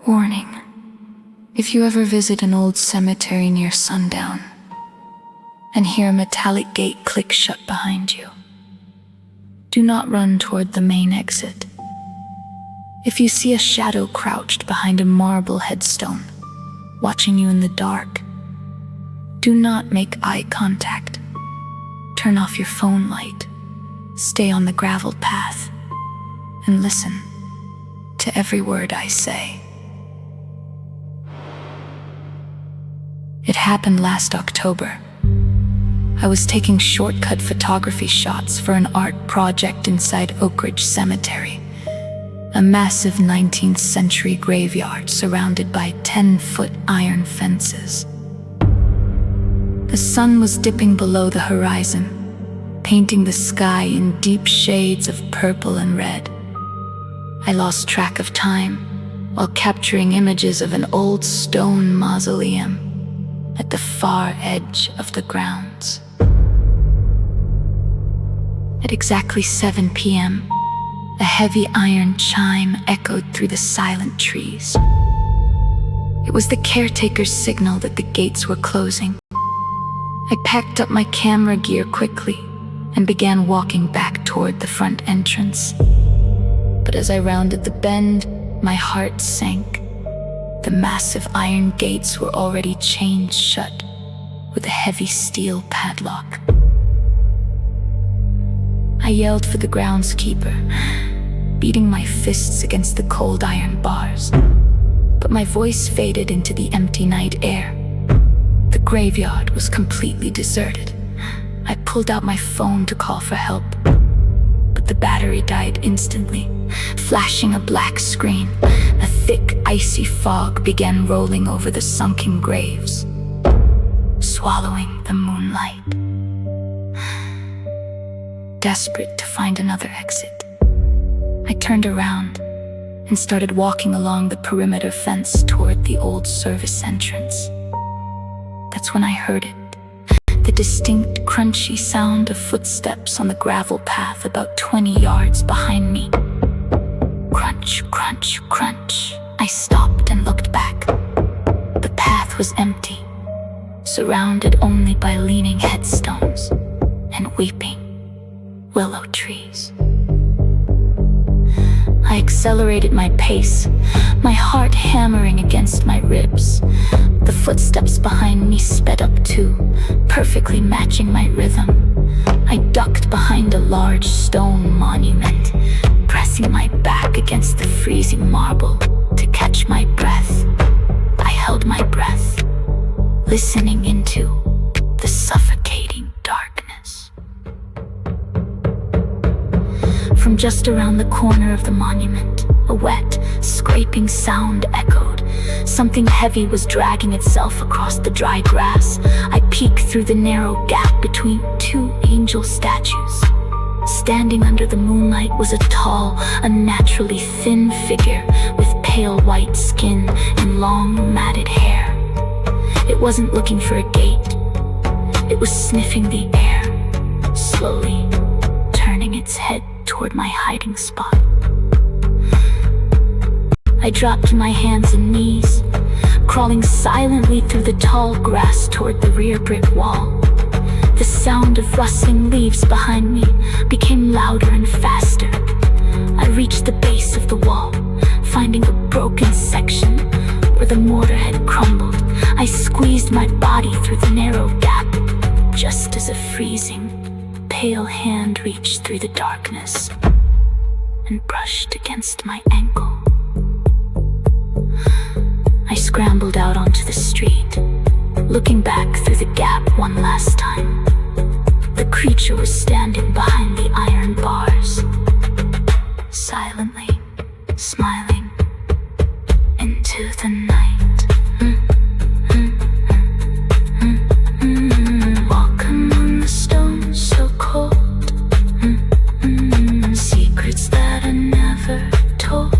Warning. If you ever visit an old cemetery near sundown and hear a metallic gate click shut behind you, do not run toward the main exit. If you see a shadow crouched behind a marble headstone, watching you in the dark, do not make eye contact. Turn off your phone light, stay on the gravel path, and listen to every word I say. It happened last October. I was taking shortcut photography shots for an art project inside Oak Ridge Cemetery, a massive 19th century graveyard surrounded by 10-foot iron fences. The sun was dipping below the horizon, painting the sky in deep shades of purple and red. I lost track of time while capturing images of an old stone mausoleum at the far edge of the grounds. At exactly 7 p.m., a heavy iron chime echoed through the silent trees. It was the caretaker's signal that the gates were closing. I packed up my camera gear quickly and began walking back toward the front entrance. But as I rounded the bend, my heart sank. The massive iron gates were already chained shut with a heavy steel padlock. I yelled for the groundskeeper, beating my fists against the cold iron bars. But my voice faded into the empty night air. The graveyard was completely deserted. I pulled out my phone to call for help, but the battery died instantly, flashing a black screen. A thick, icy fog began rolling over the sunken graves, swallowing the moonlight. Desperate to find another exit, I turned around and started walking along the perimeter fence toward the old service entrance. That's when I heard it, the distinct, crunchy sound of footsteps on the gravel path about 20 yards behind me. Crunch, crunch, crunch. I stopped and looked back. The path was empty, surrounded only by leaning headstones and weeping willow trees. I accelerated my pace, my heart hammering against my ribs. The footsteps behind me sped up too, perfectly matching my rhythm. I ducked behind a large stone monument, pressing my back against the freezing marble to catch my breath. I held my breath, listening into the suffocating darkness. From just around the corner of the monument, a wet, scraping sound echoed. Something heavy was dragging itself across the dry grass. I peeked through the narrow gap between two angel statues. Standing under the moonlight was a tall, unnaturally thin figure with pale white skin and long, matted hair. It wasn't looking for a gate. It was sniffing the air, slowly turning its head toward my hiding spot. I dropped to my hands and knees, crawling silently through the tall grass toward the rear brick wall. The sound of rustling leaves behind me became louder and faster. I reached the base of the wall, finding a broken section where the mortar had crumbled. I squeezed my body through the narrow gap, just as a freezing, pale hand reached through the darkness and brushed against my ankle. I scrambled out onto the street, looking back through the gap one last time. The creature was standing behind the iron bars, silently smiling into the night. Walking on the stones so cold, secrets that are never told.